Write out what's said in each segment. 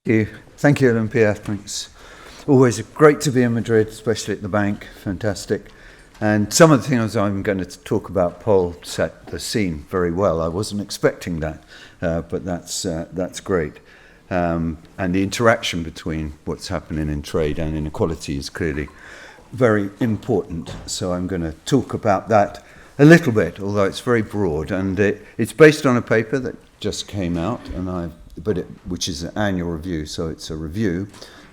Thank you, Olympia. Thanks. Always great to be in Madrid, especially at the bank. Fantastic. And some of the things I'm going to talk about, Paul set the scene very well. I wasn't expecting that, but that's great. And the interaction between what's happening in trade and inequality is clearly very important. So I'm going to talk about that a little bit, although it's very broad. And it's based on a paper that just came out, which is an annual review. So it's a review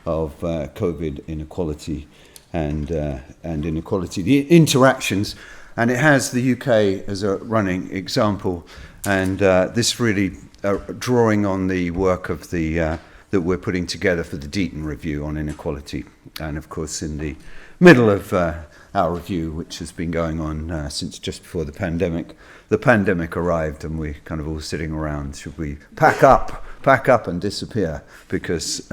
of COVID inequality and inequality, the interactions. And it has the UK as a running example. And this really drawing on the work of that we're putting together for the Deaton review on inequality. And of course, in the middle of our review, which has been going on since just before the pandemic arrived, and we're kind of all sitting around. Should we pack up and disappear? Because,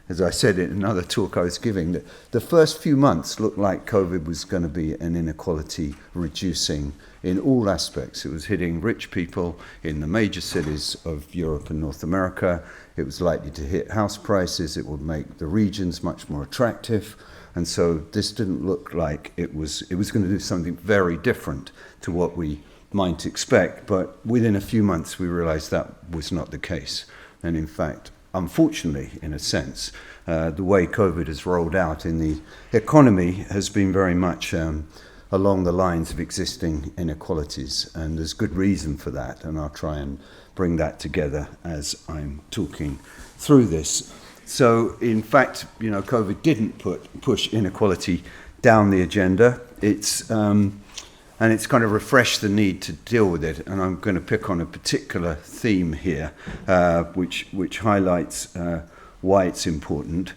as I said in another talk I was giving, the first few months looked like COVID was going to be an inequality reducing in all aspects. It was hitting rich people in the major cities of Europe and North America. It was likely to hit house prices. It would make the regions much more attractive. And so this didn't look like it was going to do something very different to what we might expect. But within a few months, we realized that was not the case. And in fact, unfortunately, in a sense, the way COVID has rolled out in the economy has been very much along the lines of existing inequalities. And there's good reason for that. And I'll try and bring that together as I'm talking through this. So, in fact, COVID didn't push inequality down the agenda. And it's kind of refreshed the need to deal with it. And I'm going to pick on a particular theme here, which highlights why it's important.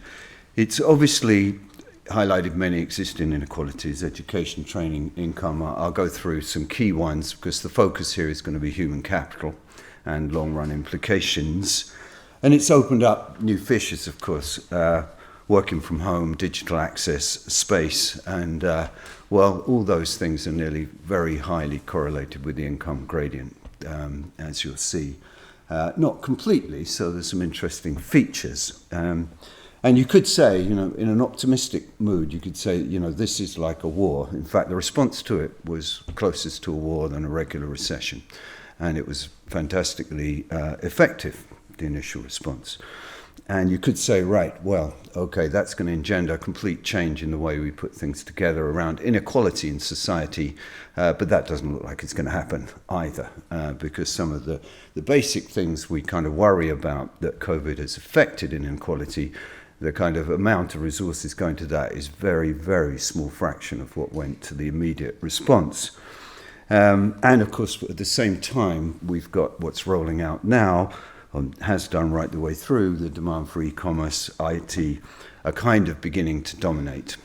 It's obviously highlighted many existing inequalities: education, training, income. I'll go through some key ones because the focus here is going to be human capital and long-run implications. And it's opened up new fishes, of course, working from home, digital access, space, and, all those things are nearly very highly correlated with the income gradient, as you'll see. Not completely, so there's some interesting features. And you could say, in an optimistic mood, you could say, this is like a war. In fact, the response to it was closest to a war than a regular recession. And it was fantastically effective, the initial response. And you could say, that's going to engender a complete change in the way we put things together around inequality in society, but that doesn't look like it's going to happen either, because some of the basic things we kind of worry about that COVID has affected in inequality, the kind of amount of resources going to that is very, very small fraction of what went to the immediate response. And of course, at the same time, we've got what's rolling out now, has done right the way through, the demand for e-commerce, IT, are kind of beginning to dominate.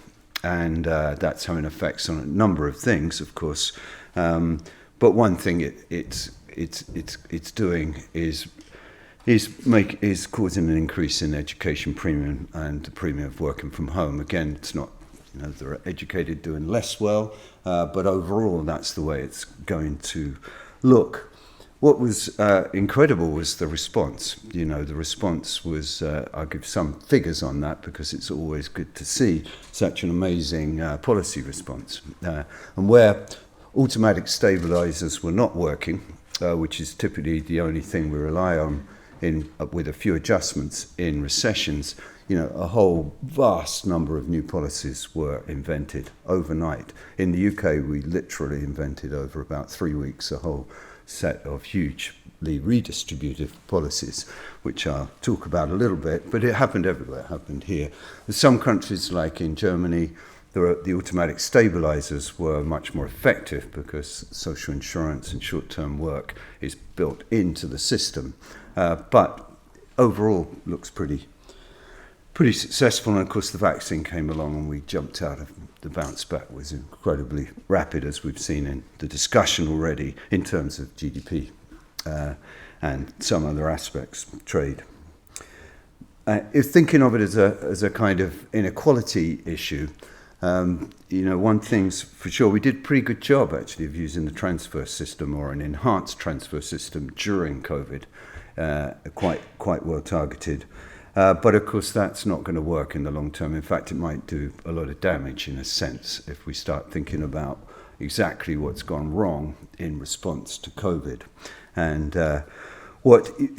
And that's having effects on a number of things, of course. But one thing it's doing is causing an increase in education premium and the premium of working from home. Again, it's not, the educated doing less well, but overall that's the way it's going to look. What was incredible was the response. The response was, I'll give some figures on that because it's always good to see such an amazing policy response. And where automatic stabilizers were not working, which is typically the only thing we rely on with a few adjustments in recessions, a whole vast number of new policies were invented overnight. In the UK, we literally invented over about 3 weeks a whole set of hugely redistributive policies, which I'll talk about a little bit, but it happened everywhere. It happened here. In some countries, like in Germany, the automatic stabilizers were much more effective because social insurance and short-term work is built into the system. But overall, looks pretty successful. And of course, the vaccine came along and we jumped out of the bounce back was incredibly rapid, as we've seen in the discussion already in terms of GDP and some other aspects, trade. If thinking of it as a kind of inequality issue, one thing's for sure, we did a pretty good job actually of using the transfer system or an enhanced transfer system during COVID, quite well targeted. But of course, that's not going to work in the long term. In fact, it might do a lot of damage in a sense if we start thinking about exactly what's gone wrong in response to COVID. And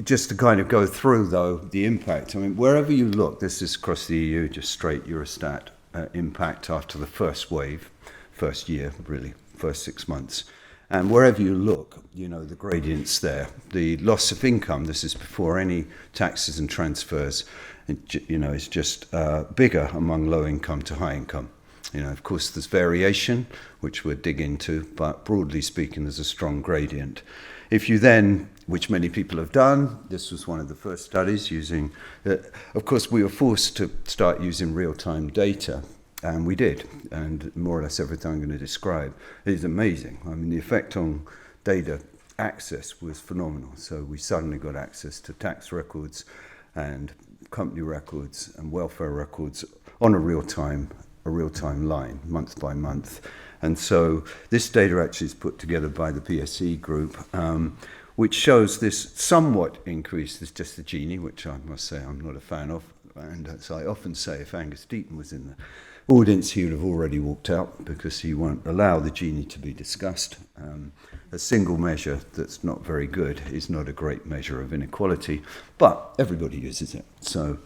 just to kind of go through, though, the impact. I mean, wherever you look, this is across the EU, just straight Eurostat impact after the first wave, first year, really, first 6 months. And wherever you look, the gradients there. The loss of income, this is before any taxes and transfers, is just bigger among low income to high income. Of course, there's variation, which we'll dig into, but broadly speaking, there's a strong gradient. If you then, which many people have done, this was one of the first studies using, of course, we were forced to start using real-time data, and we did, and more or less everything I'm going to describe is amazing. I mean, the effect on data access was phenomenal. So we suddenly got access to tax records and company records and welfare records on a real-time line, month by month. And so this data actually is put together by the PSE group, which shows this somewhat increase. There's just the Gini, which I must say I'm not a fan of. And as I often say, if Angus Deaton was in the audience, he would have already walked out because he won't allow the Gini to be discussed. A single measure that's not very good is not a great measure of inequality, but everybody uses it. So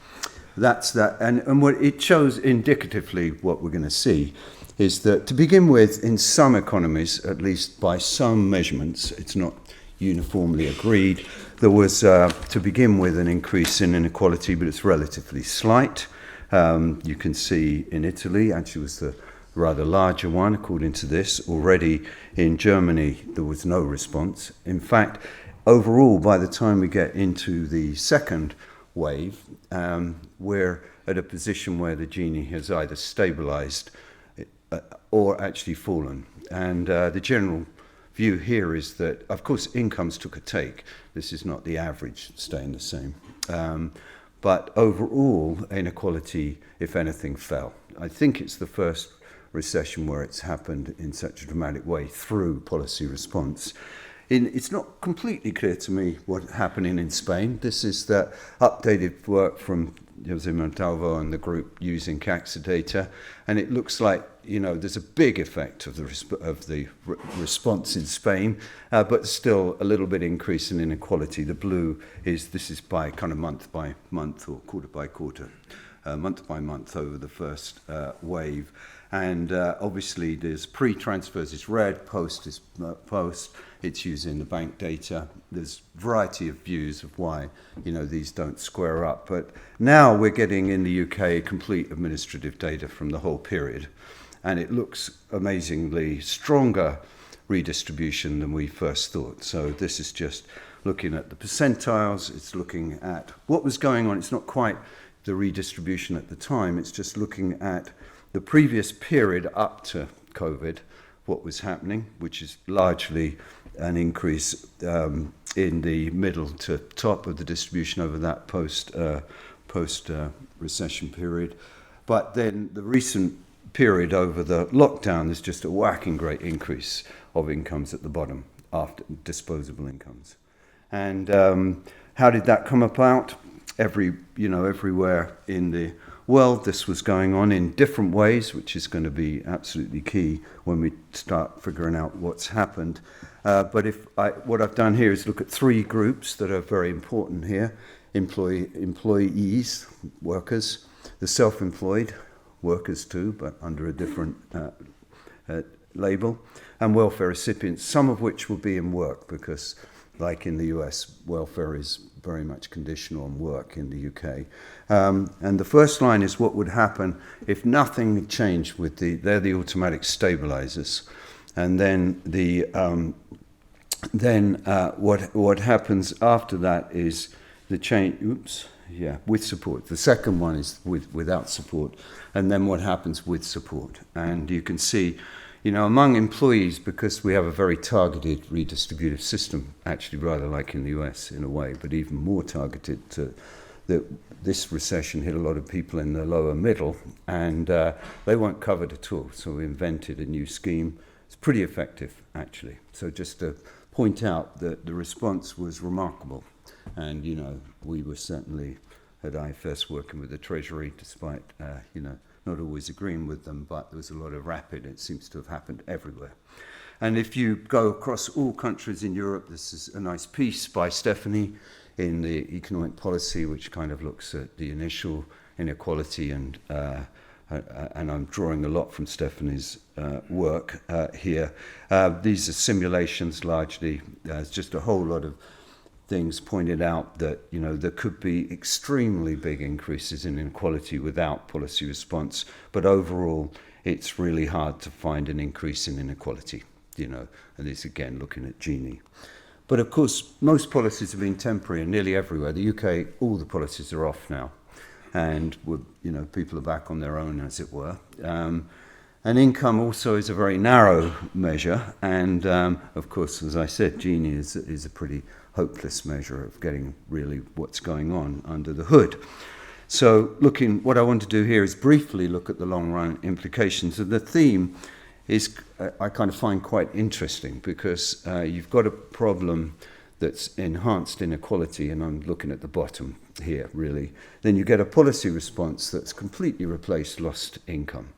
that's that. And what it shows indicatively, what we're going to see is that, to begin with, in some economies, at least by some measurements, it's not uniformly agreed, there was, to begin with, an increase in inequality, but it's relatively slight. You can see in Italy, actually was the rather larger one, according to this. Already in Germany, there was no response. In fact, overall, by the time we get into the second wave, we're at a position where the Gini has either stabilized or actually fallen. And the general view here is that, of course, incomes took a take. This is not the average staying the same. But overall, inequality, if anything, fell. I think it's the first recession where it's happened in such a dramatic way through policy response. It's not completely clear to me what's happening in Spain. This is the updated work from Jose Montalvo and the group using CAXA data, and it looks like there's a big effect of the response in Spain, but still a little bit increase in inequality. The blue this is by kind of month by month or quarter by quarter, month by month over the first wave, and obviously there's pre-transfers is red, post is post. It's using the bank data. There's a variety of views of why, these don't square up. But now we're getting in the UK complete administrative data from the whole period. And it looks amazingly stronger redistribution than we first thought. So this is just looking at the percentiles. It's looking at what was going on. It's not quite the redistribution at the time. It's just looking at the previous period up to COVID, what was happening, which is largely an increase in the middle to top of the distribution over that post recession period. But then the recent period over the lockdown, there's just a whacking great increase of incomes at the bottom after disposable incomes. And how did that come about? Everywhere in the world, this was going on in different ways, which is going to be absolutely key when we start figuring out what's happened. But what I've done here is look at three groups that are very important here: employees, workers, the self-employed, workers too, but under a different label, and welfare recipients, some of which will be in work because, like in the US, welfare is very much conditional on work in the UK. And the first line is what would happen if nothing changed with they're the automatic stabilizers. And then what happens after that is the change, with support. The second one is without support. And then what happens with support. And you can see, among employees, because we have a very targeted redistributive system, actually rather like in the US in a way, but even more targeted this recession hit a lot of people in the lower middle, and they weren't covered at all. So we invented a new scheme. It's pretty effective, actually. So just to point out that the response was remarkable. And, we were certainly at IFS working with the Treasury, despite, not always agreeing with them, but there was a lot of rapid. It seems to have happened everywhere. And if you go across all countries in Europe, this is a nice piece by Stephanie in the Economic Policy, which kind of looks at the initial inequality, and I'm drawing a lot from Stephanie's work here. These are simulations largely. There's just a whole lot of things pointed out that, there could be extremely big increases in inequality without policy response, but overall it's really hard to find an increase in inequality, and this again looking at Gini. But of course, most policies have been temporary and nearly everywhere. The UK, all the policies are off now, and people are back on their own, as it were. And income also is a very narrow measure, and of course, as I said, Gini is a pretty hopeless measure of getting really what's going on under the hood. So what I want to do here is briefly look at the long-run implications. And the theme is, I kind of find quite interesting, because you've got a problem that's enhanced inequality, and I'm looking at the bottom here, really. Then you get a policy response that's completely replaced lost income.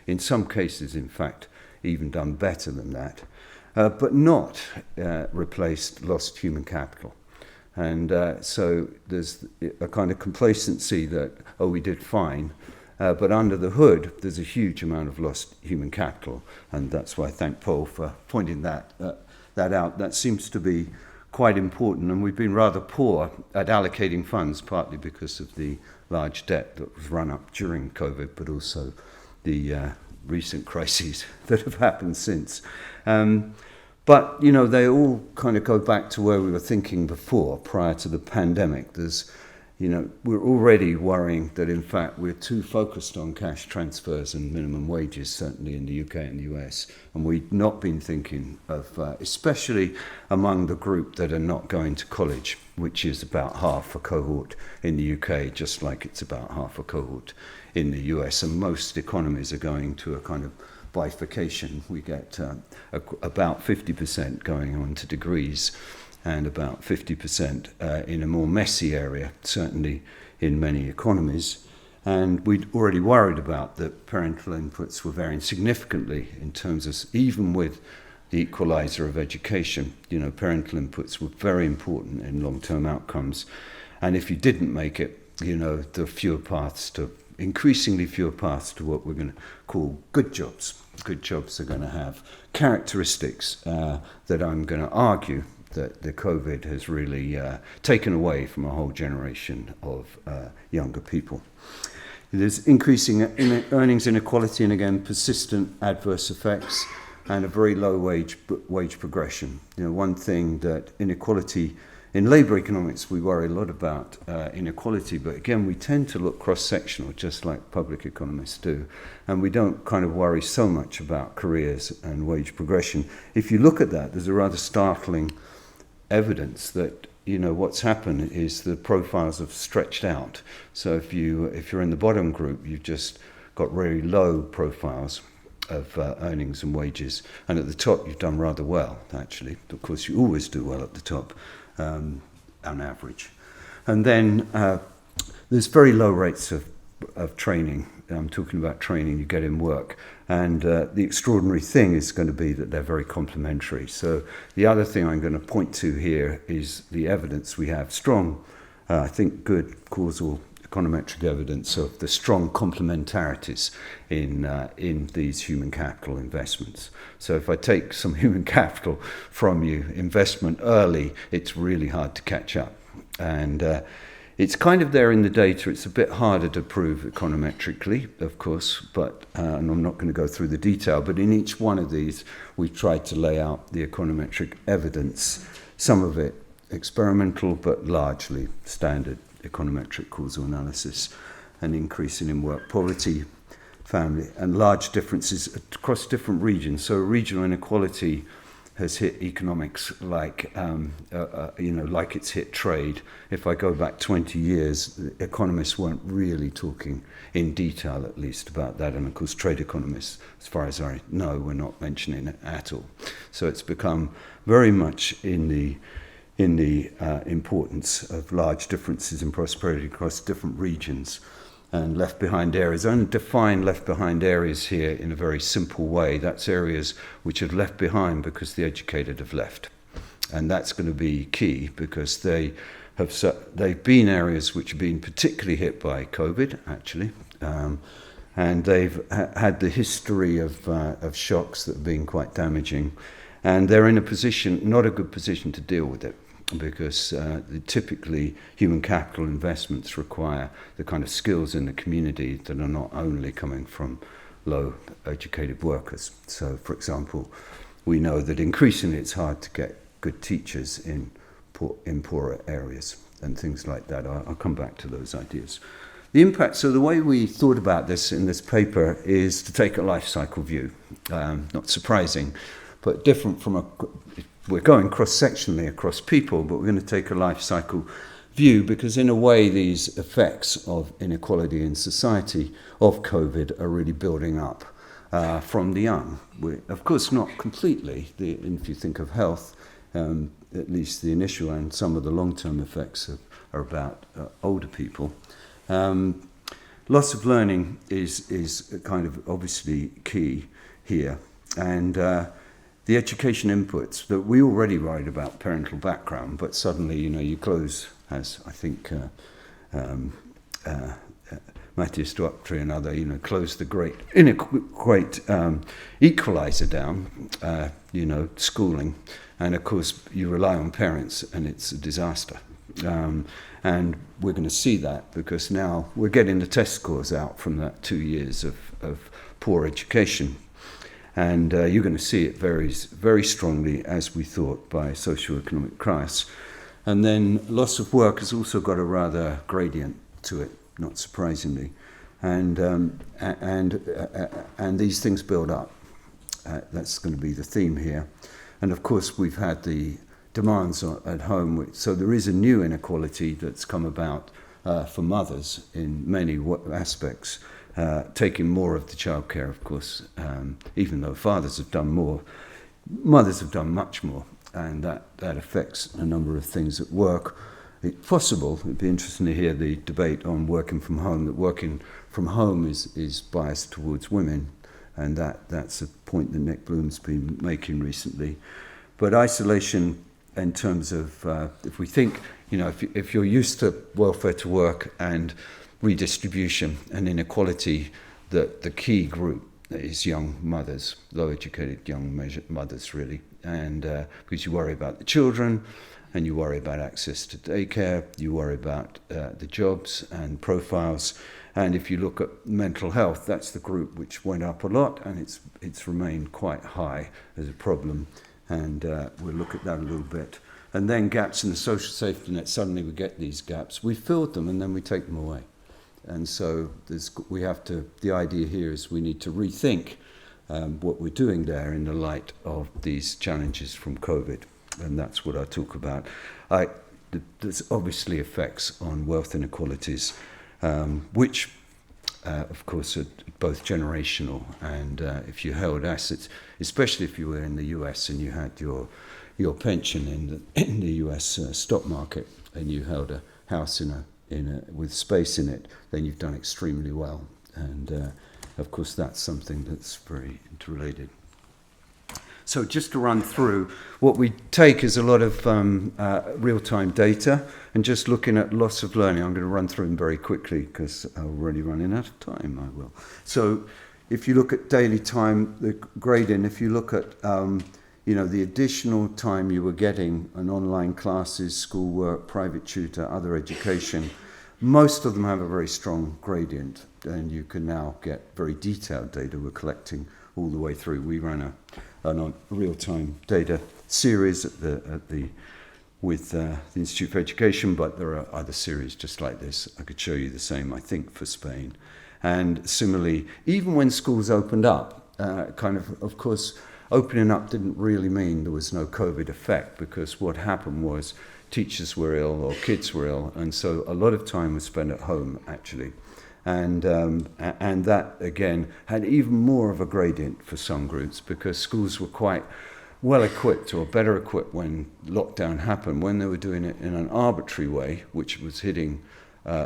In some cases, in fact, even done better than that, but not replaced lost human capital. And so there's a kind of complacency that, we did fine, but under the hood, there's a huge amount of lost human capital, and that's why I thank Paul for pointing that out. That seems to be quite important, and we've been rather poor at allocating funds, partly because of the large debt that was run up during COVID, but also the recent crises that have happened since. But, they all kind of go back to where we were thinking before, prior to the pandemic. We're already worrying that, in fact, we're too focused on cash transfers and minimum wages, certainly in the UK and the US. And we've not been thinking of, especially among the group that are not going to college, which is about half a cohort in the UK, just like it's about half a cohort in the US. And most economies are going to a kind of bifurcation. We get about 50% going on to degrees, and about 50% in a more messy area, certainly in many economies. And we'd already worried about that parental inputs were varying significantly in terms of, even with the equalizer of education, parental inputs were very important in long-term outcomes. And if you didn't make it, there are increasingly fewer paths to what we're going to call good jobs. Good jobs are going to have characteristics that I'm going to argue that the COVID has really taken away from a whole generation of younger people. There's increasing earnings inequality, and again, persistent adverse effects, and a very low wage progression. One thing that inequality, in labour economics, we worry a lot about inequality, but again, we tend to look cross-sectional, just like public economists do, and we don't kind of worry so much about careers and wage progression. If you look at that, there's a rather startling evidence that what's happened is the profiles have stretched out. So if you're in the bottom group, you've just got very low profiles of earnings and wages, and at the top you've done rather well, actually. Of course, you always do well at the top, on average. And then there's very low rates of training. I'm talking about training you get in work. And the extraordinary thing is going to be that they're very complementary. So the other thing I'm going to point to here is the evidence we have. Strong, I think good causal econometric evidence of the strong complementarities in these human capital investments. So if I take some human capital from you, investment early, it's really hard to catch up. And it's kind of there in the data. It's a bit harder to prove econometrically, of course, but and I'm not going to go through the detail, but in each one of these, we've tried to lay out the econometric evidence, some of it experimental, but largely standard econometric causal analysis, an increase in work poverty, family, and large differences across different regions. So regional inequality has hit economics like it's hit trade. If I go back 20 years, economists weren't really talking in detail, at least, about that. And of course, trade economists, as far as I know, were not mentioning it at all. So it's become very much in in the importance of large differences in prosperity across different regions. And left behind areas, I only define left behind areas here in a very simple way. That's areas which have left behind because the educated have left. And that's going to be key because they've been areas which have been particularly hit by COVID, actually. And they've had the history of shocks that have been quite damaging. And they're in a position, not a good position to deal with it, because typically human capital investments require the kind of skills in the community that are not only coming from low educated workers. So, for example, we know that increasingly it's hard to get good teachers in poorer areas and things like that. I'll come back to those ideas. The impact, so the way we thought about this in this paper is to take a life cycle view. Not surprising, but different from we're going cross-sectionally across people, but we're going to take a life cycle view because in a way these effects of inequality in society of COVID are really building up from the young. Of course, not completely. If you think of health, at least the initial and some of the long-term effects are about older people. Loss of learning is kind of obviously key here, and the education inputs that we already worried about parental background, but suddenly, you close, as I think Matthias Doctry and other, close the great equalizer down, schooling, and of course you rely on parents, and it's a disaster. And we're going to see that because now we're getting the test scores out from that 2 years of poor education. And you're going to see it varies very strongly, as we thought, by socio-economic class. And then loss of work has also got a rather gradient to it, not surprisingly. And these things build up. That's going to be the theme here. And of course, we've had the demands at home. So there is a new inequality that's come about for mothers in many aspects. Taking more of the childcare, of course, even though fathers have done more, mothers have done much more, and that affects a number of things at work. It's possible, it'd be interesting to hear the debate on working from home, that working from home is biased towards women, and that's a point that Nick Bloom's been making recently. But isolation in terms of, if we think, if you're used to welfare to work and redistribution and inequality, that the key group is young mothers, low-educated young mothers, really. And because you worry about the children, and you worry about access to daycare, you worry about the jobs and profiles. And if you look at mental health, that's the group which went up a lot, and it's remained quite high as a problem. And we'll look at that a little bit. And then gaps in the social safety net, suddenly we get these gaps. We filled them, and then we take them away. And so the idea here is we need to rethink what we're doing there in the light of these challenges from COVID. And that's what I talk about. There's obviously effects on wealth inequalities, which, of course, are both generational. And if you held assets, especially if you were in the US and you had your pension in the US stock market, and you held a house with space in it, then you've done extremely well. And of course, that's something that's very interrelated. So just to run through, what we take is a lot of real-time data, and just looking at loss of learning. I'm going to run through them very quickly because I'm already running out of time, I will. So if you look at daily time, the gradient, if you look at the additional time you were getting on online classes, schoolwork, private tutor, other education, most of them have a very strong gradient, and you can now get very detailed data we're collecting all the way through. We ran a real-time data series with the Institute for Education, but there are other series just like this. I could show you the same, I think, for Spain. And similarly, even when schools opened up, of course, opening up didn't really mean there was no COVID effect, because what happened was teachers were ill or kids were ill, and so a lot of time was spent at home, actually. And that, again, had even more of a gradient for some groups, because schools were quite well equipped or better equipped when lockdown happened, when they were doing it in an arbitrary way, which was hitting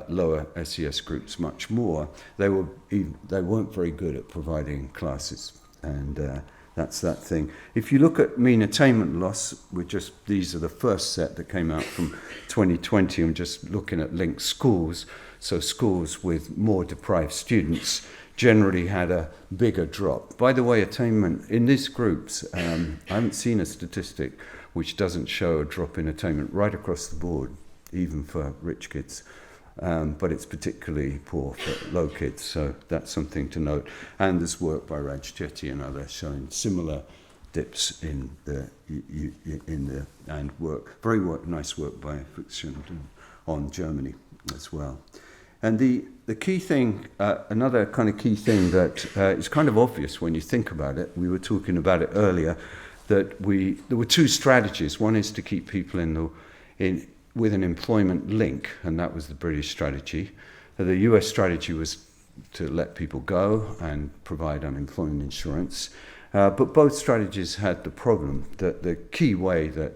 lower SES groups much more, they weren't very good at providing classes, and that's that thing. If you look at mean attainment loss, these are the first set that came out from 2020. I'm just looking at linked schools. So schools with more deprived students generally had a bigger drop. By the way, attainment in these groups, I haven't seen a statistic which doesn't show a drop in attainment right across the board, even for rich kids. But it's particularly poor for low kids, so that's something to note. And there's work by Raj Chetty and others showing similar dips in the and nice work by Fuchs on Germany as well. And the key thing, another kind of key thing that is kind of obvious when you think about it, we were talking about it earlier, that there were two strategies. One is to keep people with an employment link, and that was the British strategy. The US strategy was to let people go and provide unemployment insurance. But both strategies had the problem that the key way that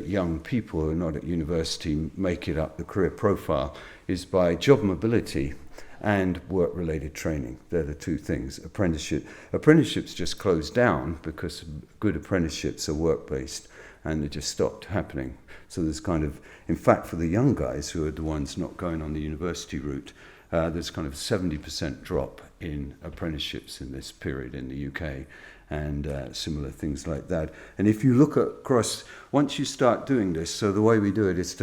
young people who are not at university make it up the career profile is by job mobility and work-related training. They're the two things. Apprenticeships just closed down because good apprenticeships are work-based, and they just stopped happening. So there's kind of, in fact, for the young guys who are the ones not going on the university route, there's kind of a 70% drop in apprenticeships in this period in the UK, and similar things like that. And if you look across, once you start doing this, so the way we do it is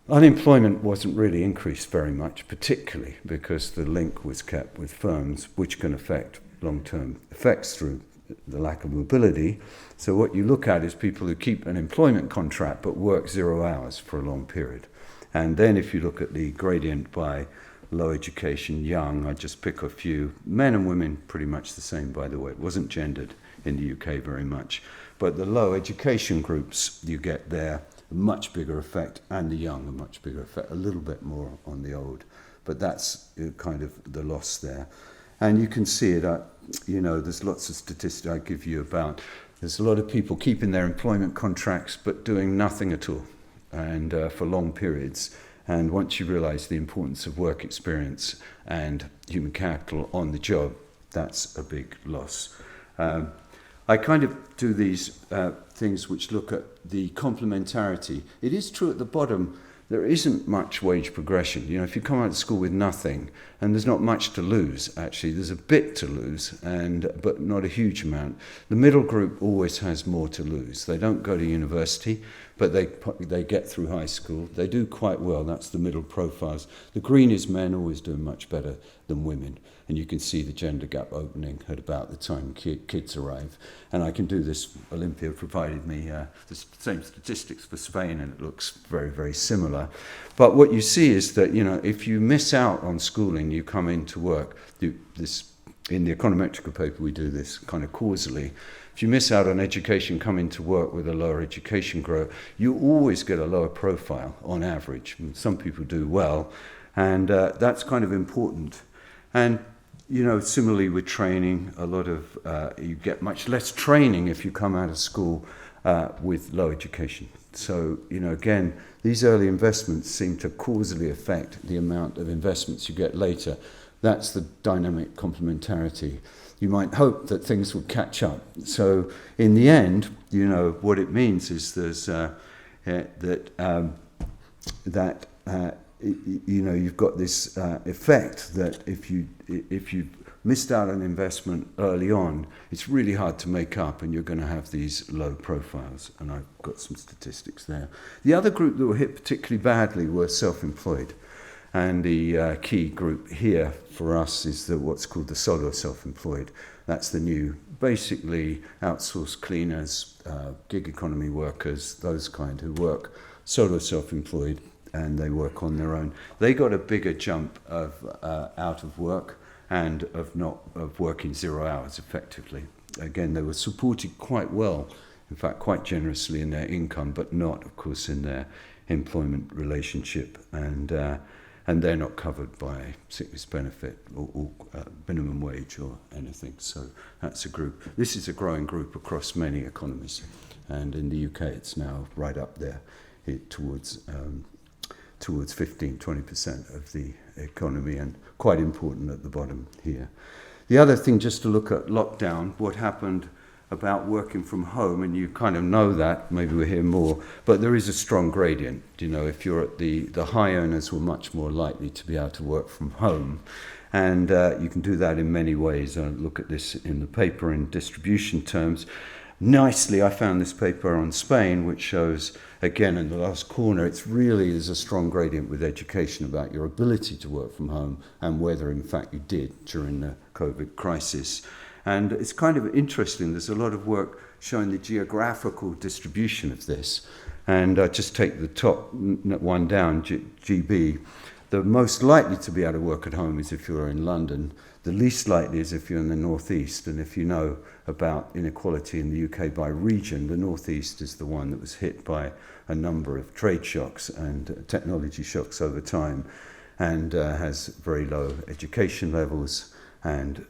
unemployment wasn't really increased very much, particularly because the link was kept with firms, which can affect long-term effects through the lack of mobility. So what you look at is people who keep an employment contract but work 0 hours for a long period. And then if you look at the gradient by low education, young, I just pick a few, men and women pretty much the same, by the way. It wasn't gendered in the UK very much. But the low education groups, you get there a much bigger effect, and the young a much bigger effect, a little bit more on the old. But that's kind of the loss there. And you can see it, there's lots of statistics I give you about, there's a lot of people keeping their employment contracts but doing nothing at all, and for long periods. And once you realize the importance of work experience and human capital on the job, that's a big loss. I kind of do these things which look at the complementarity. It is true at the bottom, there isn't much wage progression. If you come out of school with nothing, and there's not much to lose, actually, there's a bit to lose, but not a huge amount. The middle group always has more to lose. They don't go to university, but they get through high school. They do quite well. That's the middle profiles. The green is men always doing much better than women. And you can see the gender gap opening at about the time kids arrive. And I can do this. Olympia provided me the same statistics for Spain, and it looks very, very similar. But what you see is that, if you miss out on schooling, you come into work. In the econometrical paper, we do this kind of causally. If you miss out on education, come into work with a lower education growth, you always get a lower profile on average. Some people do well, and that's kind of important. And similarly with training, you get much less training if you come out of school with low education. So, again, these early investments seem to causally affect the amount of investments you get later. That's the dynamic complementarity. You might hope that things will catch up. So, in the end, what it means is there's you've got this effect that if you missed out on investment early on, it's really hard to make up, and you're going to have these low profiles. And I've got some statistics there. The other group that were hit particularly badly were self-employed. And the key group here for us is what's called the solo self-employed. That's the new, basically outsourced cleaners, gig economy workers, those kind who work solo self-employed, and they work on their own. They got a bigger jump of out of work and of working 0 hours effectively. Again, they were supported quite well, in fact, quite generously in their income, but not, of course, in their employment relationship, and they're not covered by sickness benefit or minimum wage or anything. So that's a group. This is a growing group across many economies. And in the UK, it's now right up there towards 15, 20% of the economy, and quite important at the bottom here. The other thing, just to look at lockdown, what happened about working from home, and you kind of know that, maybe we'll hear more, but there is a strong gradient. You know, if you're at the high earners were much more likely to be able to work from home. And you can do that in many ways. I look at this in the paper in distribution terms. Nicely, I found this paper on Spain, which shows, again, in the last corner, it's really is a strong gradient with education about your ability to work from home and whether, in fact, you did during the COVID crisis. And it's kind of interesting. There's a lot of work showing the geographical distribution of this. And just take the top one down, GB. The most likely to be able to work at home is if you're in London. The least likely is if you're in the northeast. And if you know about inequality in the UK by region, the northeast is the one that was hit by a number of trade shocks and technology shocks over time, and has very low education levels, and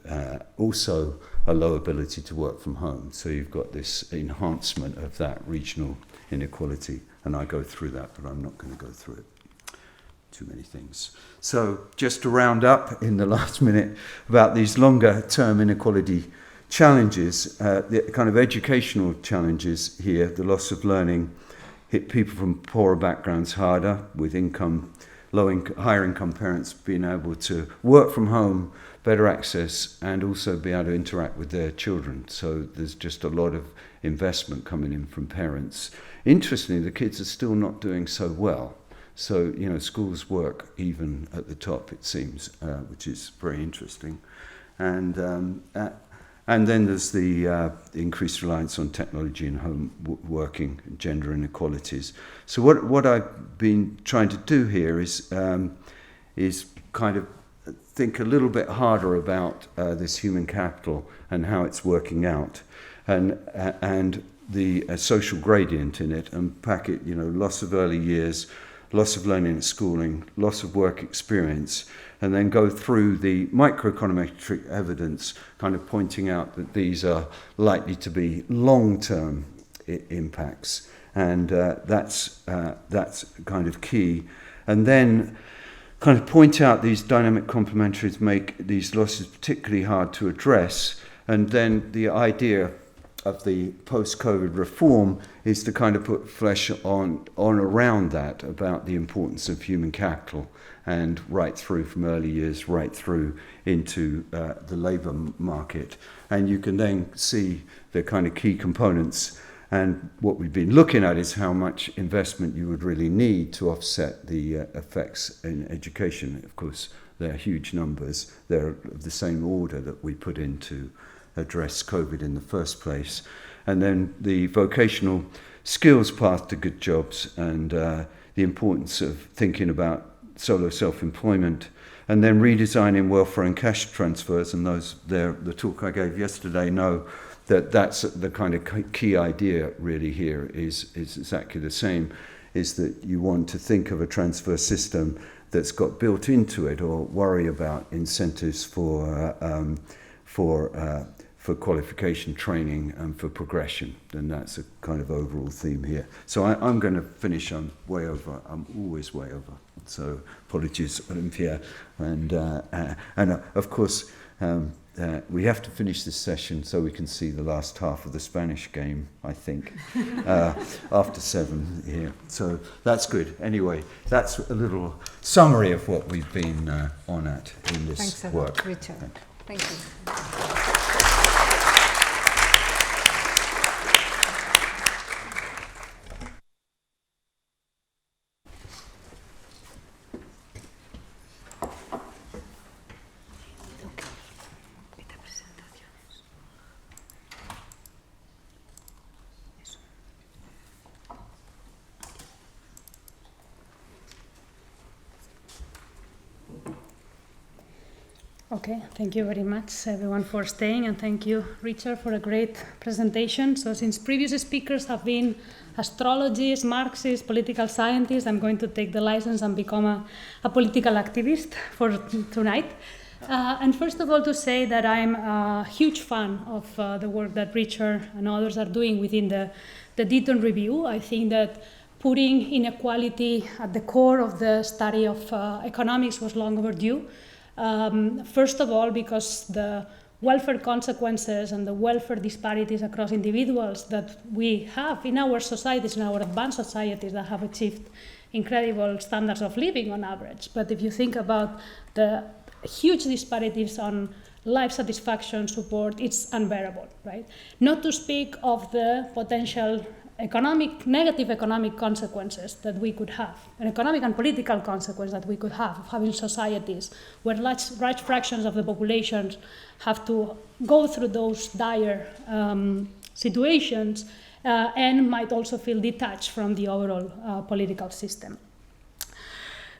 also a low ability to work from home. So you've got this enhancement of that regional inequality, and I go through that, but I'm not going to go through it. Too many things. So just to round up in the last minute about these longer term inequality challenges, the kind of educational challenges here, the loss of learning hit people from poorer backgrounds harder, with higher income parents being able to work from home, better access, and also be able to interact with their children. So there's just a lot of investment coming in from parents. Interestingly, the kids are still not doing so well. So, you know, schools work even at the top, it seems, which is very interesting. And then there's the increased reliance on technology and home working, gender inequalities. So what I've been trying to do here is kind of think a little bit harder about this human capital and how it's working out, and the social gradient in it, and pack it, you know, loss of early years, loss of learning and schooling, loss of work experience, and then go through the microeconomic evidence, kind of pointing out that these are likely to be long-term impacts, and that's kind of key. And then kind of point out these dynamic complementaries make these losses particularly hard to address, and then the idea of the post-COVID reform is to kind of put flesh on around that, about the importance of human capital, and right through from early years right through into the labour market. And you can then see the kind of key components, and what we've been looking at is how much investment you would really need to offset the effects in education. Of course, they're huge numbers. They're of the same order that we put into address COVID in the first place. And then the vocational skills path to good jobs, and the importance of thinking about solo self-employment, and then redesigning welfare and cash transfers. And those there, the talk I gave yesterday, know that that's the kind of key idea really here is exactly the same, is that you want to think of a transfer system that's got built into it, or worry about incentives for qualification training and for progression. And that's a kind of overall theme here. So I'm going to finish. I'm way over. I'm always way over. So apologies, Olympia. And of course, we have to finish this session so we can see the last half of the Spanish game, I think, after 7 here. So that's good. Anyway, that's a little summary of what we've been on at in this work. Thanks a lot, Richard. Thank you. Okay, thank you very much everyone for staying, and thank you, Richard, for a great presentation. So since previous speakers have been astrologists, Marxists, political scientists, I'm going to take the license and become a political activist for tonight. And first of all, to say that I'm a huge fan of the work that Richard and others are doing within the Deaton review. I think that putting inequality at the core of the study of economics was long overdue. First of all, because the welfare consequences and the welfare disparities across individuals that we have in our societies, in our advanced societies that have achieved incredible standards of living on average. But if you think about the huge disparities on life satisfaction support, it's unbearable, right? Not to speak of the potential negative economic consequences that we could have, an economic and political consequence that we could have of having societies where large fractions of the populations have to go through those dire situations and might also feel detached from the overall political system.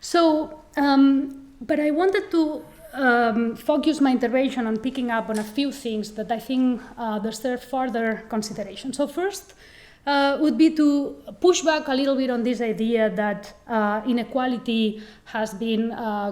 So, but I wanted to focus my intervention on picking up on a few things that I think deserve further consideration. So first, would be to push back a little bit on this idea that inequality has been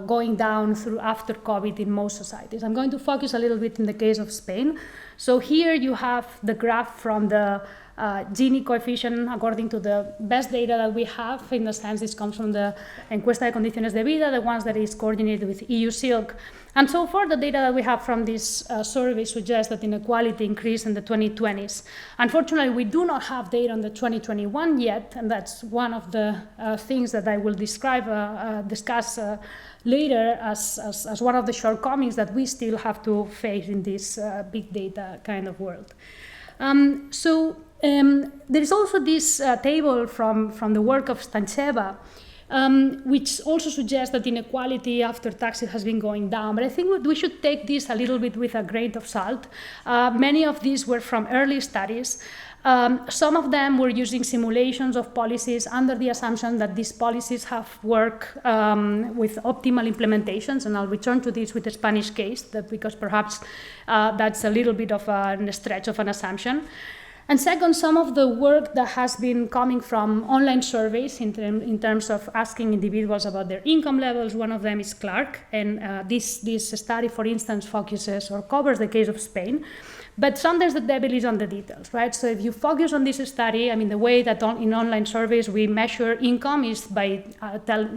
going down through after COVID in most societies. I'm going to focus a little bit in the case of Spain. So here you have the graph from the Gini coefficient according to the best data that we have. In the sense, this comes from the Encuesta de Condiciones de Vida, the ones that is coordinated with EU Silk. And so far, the data that we have from this survey suggests that inequality increased in the 2020s. Unfortunately, we do not have data on the 2021 yet, and that's one of the things that I will discuss later as one of the shortcomings that we still have to face in this big data kind of world. There is also this table from the work of Stancheva, which also suggests that inequality after taxes has been going down. But I think we should take this a little bit with a grain of salt. Many of these were from early studies. Some of them were using simulations of policies under the assumption that these policies have worked with optimal implementations, and I'll return to this with the Spanish case, because perhaps that's a little bit of a stretch of an assumption. And second, some of the work that has been coming from online surveys in terms of asking individuals about their income levels. One of them is Clark, and this study, for instance, focuses or covers the case of Spain. But sometimes the devil is on the details, right? So if you focus on this study, I mean, the way that in online surveys we measure income is by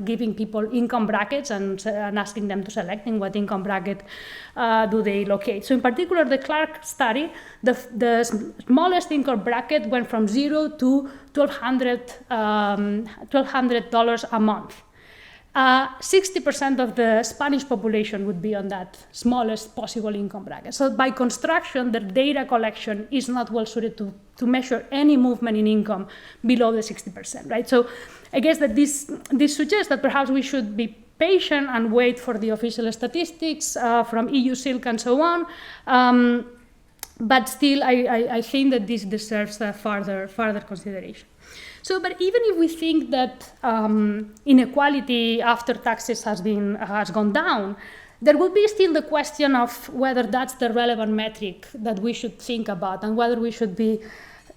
giving people income brackets and asking them to select in what income bracket do they locate. So in particular, the Clark study, the smallest income bracket went from $0 to $1,200 a month. 60% of the Spanish population would be on that smallest possible income bracket. So by construction, the data collection is not well suited to measure any movement in income below the 60%, right? So I guess that this suggests that perhaps we should be patient and wait for the official statistics from EU Silk and so on. But still, I think that this deserves further consideration. So, but even if we think that inequality after taxes has gone down, there will be still the question of whether that's the relevant metric that we should think about and whether we should be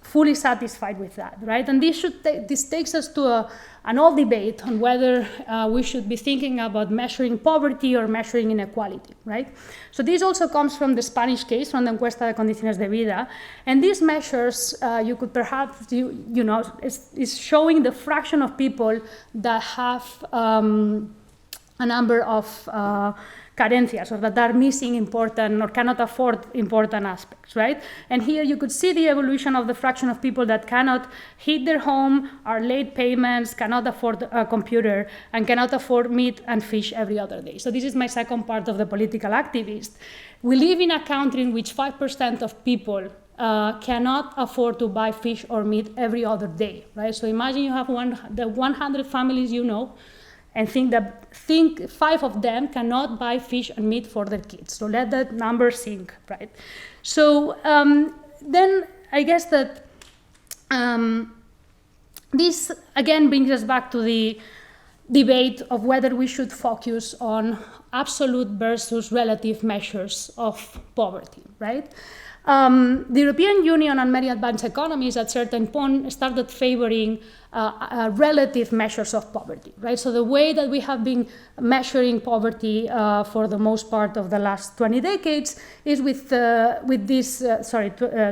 fully satisfied with that, right? And this takes us to an old debate on whether we should be thinking about measuring poverty or measuring inequality, right? So this also comes from the Spanish case, from the Encuesta de Condiciones de Vida, and these measures you could perhaps, is showing the fraction of people that have a number of carencias, or that are missing important or cannot afford important aspects, right? And here you could see the evolution of the fraction of people that cannot heat their home, are late payments, cannot afford a computer, and cannot afford meat and fish every other day. So this is my second part of the political activist. We live in a country in which 5% of people cannot afford to buy fish or meat every other day, right? So imagine you have the 100 families you know, and think 5 of them cannot buy fish and meat for their kids. So let that number sink, right? So then I guess that this again brings us back to the debate of whether we should focus on absolute versus relative measures of poverty, right? The European Union and many advanced economies at a certain point started favoring relative measures of poverty, right? So the way that we have been measuring poverty for the most part of the last 20 decades is with this,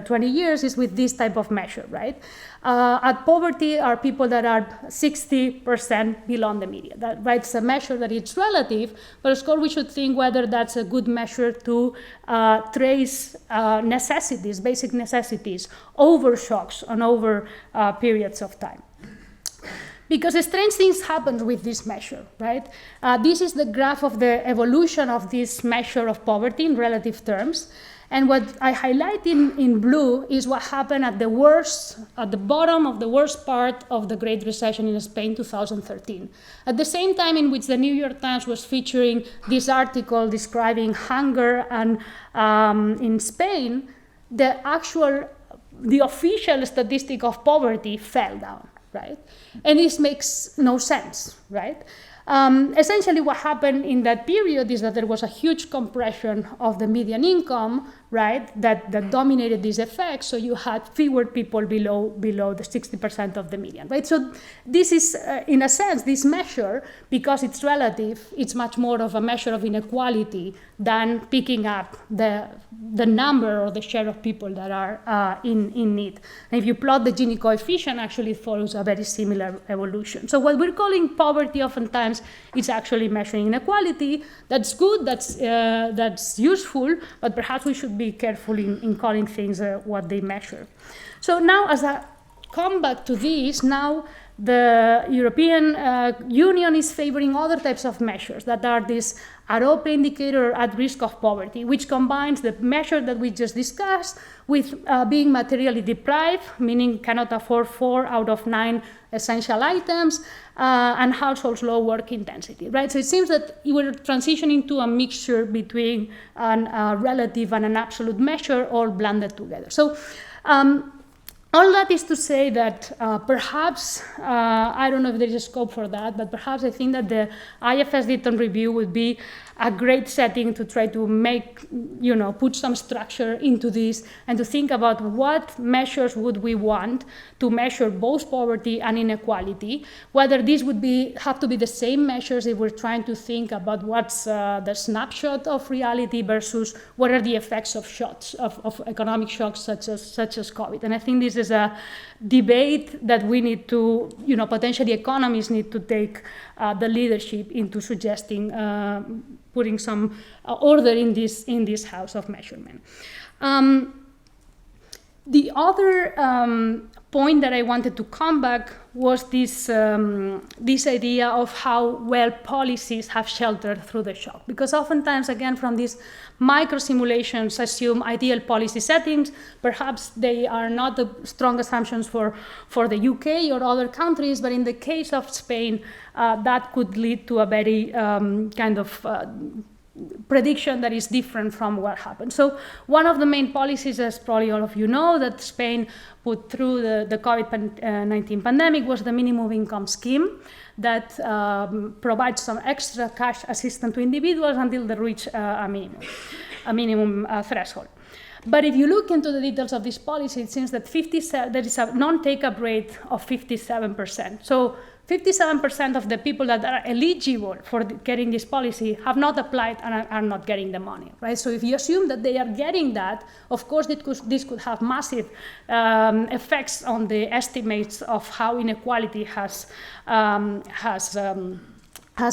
20 years is with this type of measure, right? At poverty are people that are 60% below the median, right? It's a measure that it's relative, but of course we should think whether that's a good measure to trace necessities, basic necessities, over shocks and over periods of time. Because strange things happen with this measure, right? This is the graph of the evolution of this measure of poverty in relative terms. And what I highlight in blue is what happened at the bottom of the worst part of the Great Recession in Spain, 2013. At the same time in which the New York Times was featuring this article describing hunger and in Spain, the official statistic of poverty fell down, right? And this makes no sense, right? Essentially what happened in that period is that there was a huge compression of the median income, right, that dominated this effect, so you had fewer people below the 60% of the median, right? So this is, in a sense, this measure, because it's relative, it's much more of a measure of inequality than picking up the number or the share of people that are in need. And if you plot the Gini coefficient, actually it follows a very similar evolution. So what we're calling poverty oftentimes is actually measuring inequality. That's good, that's useful, but perhaps we should be careful in calling things what they measure. So now, as a comeback to this, now the European Union is favoring other types of measures that are this AROPE indicator at risk of poverty, which combines the measure that we just discussed with being materially deprived, meaning cannot afford 4 out of 9 essential items, and households low work intensity, right? So it seems that we're transitioning to a mixture between a relative and an absolute measure all blended together. So all that is to say that perhaps, I don't know if there is a scope for that, but perhaps I think that the IFS Dayton review would be a great setting to try to make, put some structure into this and to think about what measures would we want to measure both poverty and inequality, whether these would have to be the same measures if we're trying to think about what's the snapshot of reality versus what are the effects of shocks, of economic shocks such as COVID. And I think this is a debate that we need to, potentially economists need to take the leadership into suggesting putting some order in this house of measurement. The other point that I wanted to come back was this idea of how well policies have sheltered through the shock. Because oftentimes, again, from these micro simulations assume ideal policy settings. Perhaps they are not the strong assumptions for the UK or other countries, but in the case of Spain, that could lead to a very prediction that is different from what happened. So one of the main policies, as probably all of you know, that Spain put through the COVID-19 pandemic was the minimum income scheme that provides some extra cash assistance to individuals until they reach a minimum threshold. But if you look into the details of this policy, it seems that there is a non-take-up rate of 57%. So 57% of the people that are eligible for getting this policy have not applied and are not getting the money, right? So if you assume that they are getting that, of course this could have massive effects on the estimates of how inequality has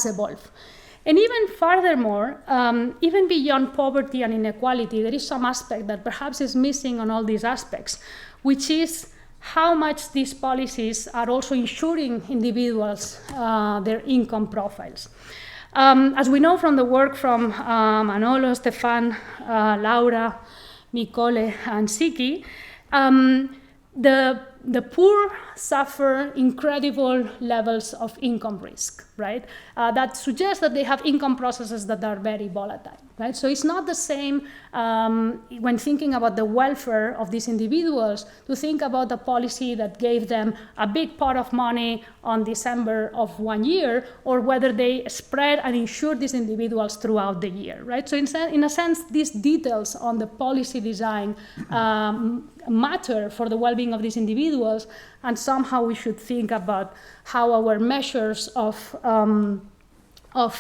evolved. And even furthermore, even beyond poverty and inequality, there is some aspect that perhaps is missing on all these aspects, which is how much these policies are also insuring individuals their income profiles. As we know from the work from Manolo, Stefan, Laura, Nicole, and Siki, the poor suffer incredible levels of income risk, right? That suggests that they have income processes that are very volatile, right? So it's not the same when thinking about the welfare of these individuals to think about a policy that gave them a big pot of money on December of one year, or whether they spread and insure these individuals throughout the year, right? So in a sense, these details on the policy design matter for the well-being of these individuals, individuals, and somehow we should think about how our measures of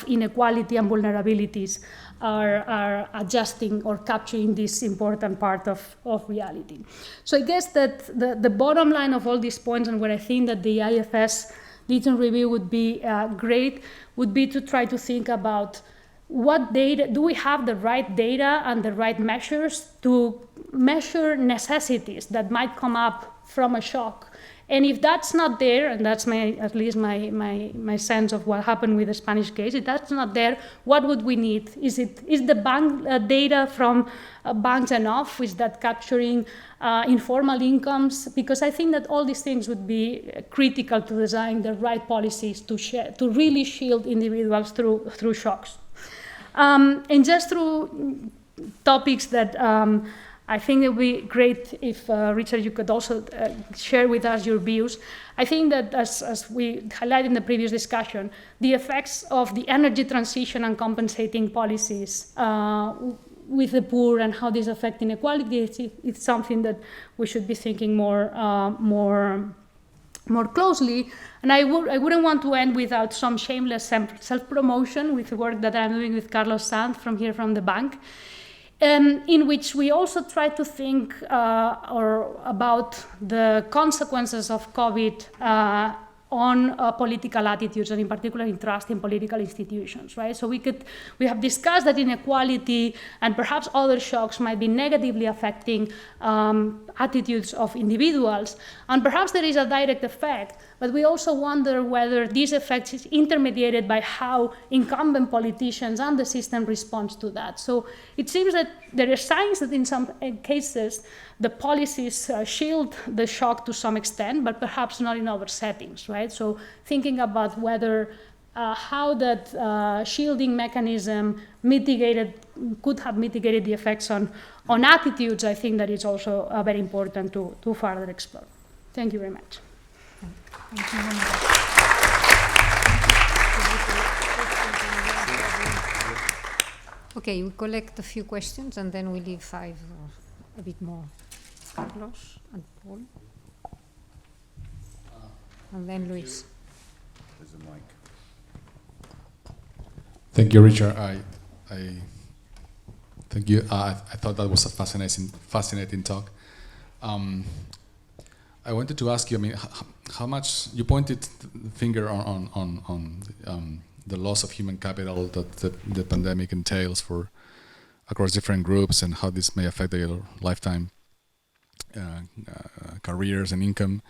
inequality and vulnerabilities are adjusting or capturing this important part of reality. So I guess that the bottom line of all these points, and where I think that the IFS Litton review would be great, would be to try to think about what data, do we have the right data and the right measures to measure necessities that might come up from a shock? And if that's not there, and that's at least my sense of what happened with the Spanish case, if that's not there, what would we need? Is the bank data from banks enough? Is that capturing informal incomes? Because I think that all these things would be critical to design the right policies to really shield individuals through shocks. And just through topics that I think it would be great if, Richard, you could also share with us your views. I think that, as we highlighted in the previous discussion, the effects of the energy transition and compensating policies with the poor and how this affects inequality is something that we should be thinking more closely. And I wouldn't want to end without some shameless self-promotion with the work that I'm doing with Carlos Sanz from the bank, in which we also try to think about the consequences of COVID on political attitudes, and in particular in trust in political institutions, right? So we have discussed that inequality and perhaps other shocks might be negatively affecting attitudes of individuals, and perhaps there is a direct effect, but we also wonder whether this effect is intermediated by how incumbent politicians and the system responds to that. So it seems that there are signs that in some cases the policies shield the shock to some extent, but perhaps not in other settings, right? So thinking about whether how that shielding mechanism could have mitigated the effects on attitudes, I think that is also very important to further explore. Thank you very much. Thank you very much. Okay, we collect a few questions and then we leave 5 or a bit more. Carlos and Paul. And then Luis. There's a mic. Thank you, Richard. I thank you. I thought that was a fascinating talk. I wanted to ask you, I mean, how much you pointed the finger on the loss of human capital that the pandemic entails for across different groups, and how this may affect their lifetime careers and income.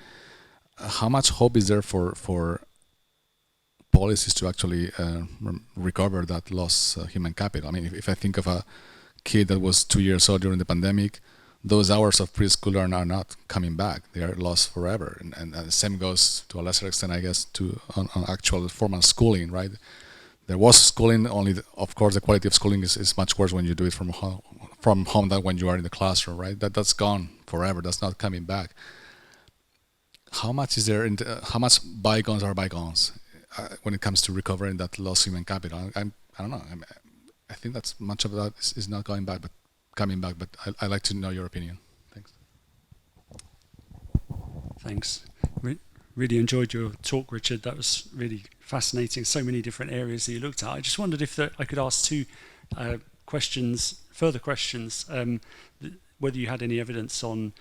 How much hope is there for policies to actually recover that lost human capital? I mean, if I think of a kid that was 2 years old during the pandemic, those hours of preschool are not coming back. They are lost forever. And the same goes to a lesser extent, I guess, on actual formal schooling, right? There was schooling, only, of course, the quality of schooling is much worse when you do it from home than when you are in the classroom, right? That's gone forever. That's not coming back. How much is there? How much bygones are bygones when it comes to recovering that lost human capital? I don't know. I think that's much of that is not coming back, but I'd like to know your opinion. Thanks. Thanks. Really enjoyed your talk, Richard. That was really fascinating. So many different areas that you looked at. I just wondered if I could ask 2 further questions, whether you had any evidence on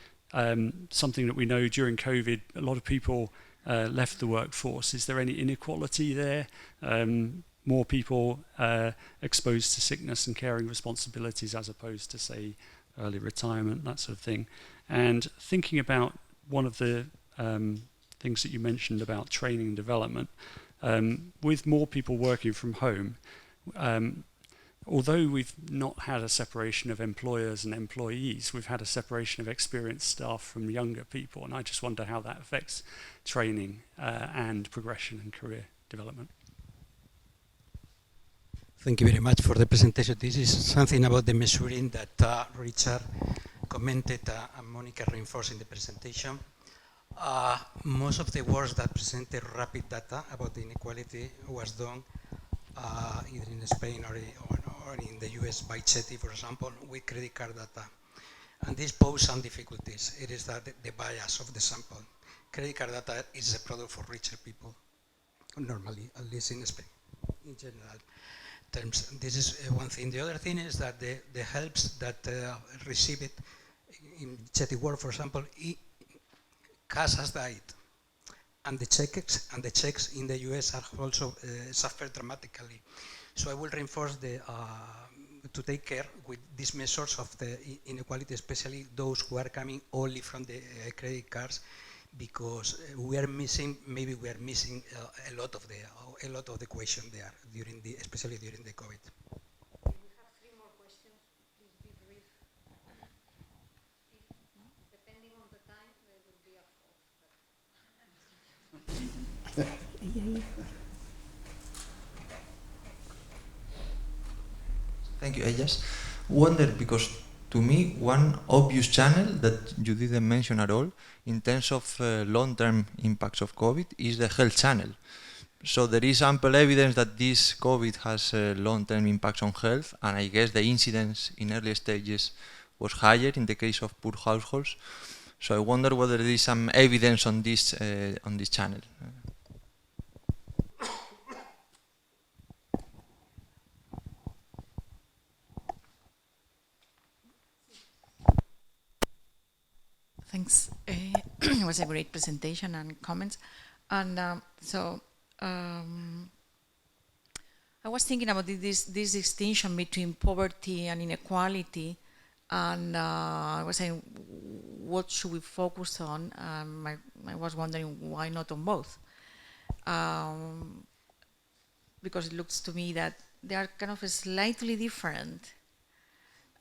something that we know during COVID, a lot of people left the workforce. Is there any inequality there? More people exposed to sickness and caring responsibilities as opposed to, say, early retirement, that sort of thing. And thinking about one of the things that you mentioned about training and development, with more people working from home, although we've not had a separation of employers and employees, we've had a separation of experienced staff from younger people. And I just wonder how that affects training and progression and career development. Thank you very much for the presentation. This is something about the measuring that Richard commented and Monica reinforced in the presentation. Most of the work that presented rapid data about the inequality was done either in Spain or in the US by CETI, for example, with credit card data. And this poses some difficulties. It is that the bias of the sample. credit card data is a product for richer people, normally, at least in Spain, in general terms. This is one thing. The other thing is that the helps that receive it in Chetty World, for example, cash has died, and the checks in the US are also suffered dramatically. So I will reinforce to take care with these measures of the inequality, especially those who are coming only from the credit cards, because we are missing a lot of the equation there especially during the COVID. We have 3 more questions. Please be brief. Depending on the time, there will be a 4th. Thank you. I just wonder, because to me, one obvious channel that you didn't mention at all in terms of long-term impacts of COVID is the health channel. So there is ample evidence that this COVID has long-term impacts on health, and I guess the incidence in early stages was higher in the case of poor households. So I wonder whether there is some evidence on this channel. Thanks. It was a great presentation and comments. And I was thinking about this distinction between poverty and inequality, and I was saying, what should we focus on? I was wondering why not on both, because it looks to me that they are kind of slightly different,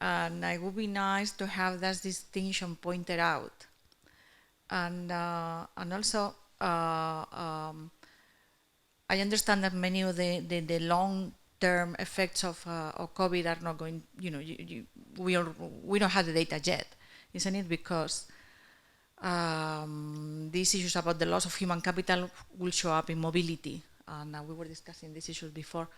and it would be nice to have that distinction pointed out, and also. I understand that many of the long-term effects of COVID are not going. We don't have the data yet, isn't it? Because these issues about the loss of human capital will show up in mobility, and we were discussing these issues before.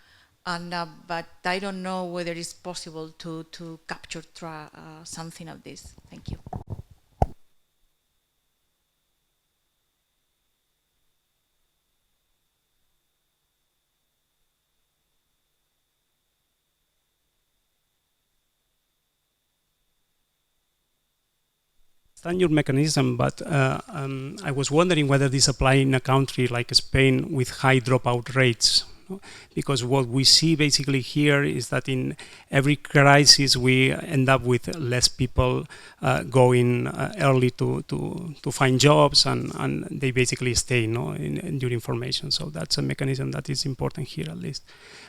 And but I don't know whether it's possible to capture something of this. Thank you. Understand your mechanism, but I was wondering whether this applies in a country like Spain with high dropout rates. Because what we see basically here is that in every crisis we end up with less people going early to find jobs, and they basically stay during formation. So that's a mechanism that is important here at least.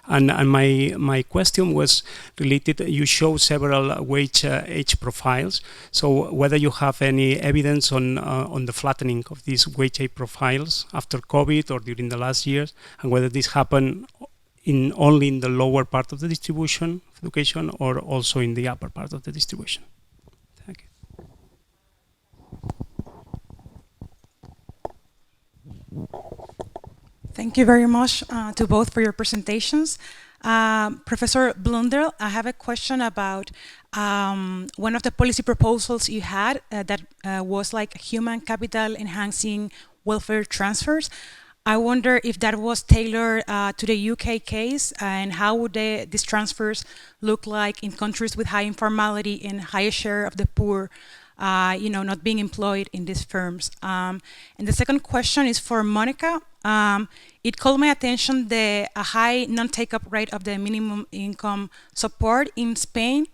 And my question was related, you show several wage age profiles, so whether you have any evidence on the flattening of these wage age profiles after COVID or during the last years, and whether this happened only in the lower part of the distribution of education or also in the upper part of the distribution. Thank you. Thank you very much to both for your presentations. Professor Blundell, I have a question about one of the policy proposals you had that was like human capital enhancing welfare transfers. I wonder if that was tailored to the UK case, and how would these transfers look like in countries with high informality and higher share of the poor not being employed in these firms. And the second question is for Monica. It called my attention a high non-take-up rate of the minimum income support in Spain.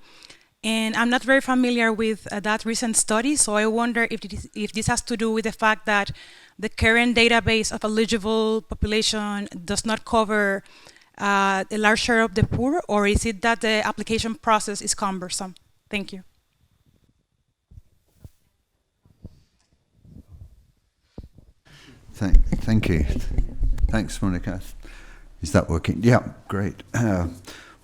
And I'm not very familiar with that recent study, so I wonder if this has to do with the fact that the current database of eligible population does not cover a large share of the poor, or is it that the application process is cumbersome? Thank you. Thank you. Thanks, Monica. Is that working? Yeah, great.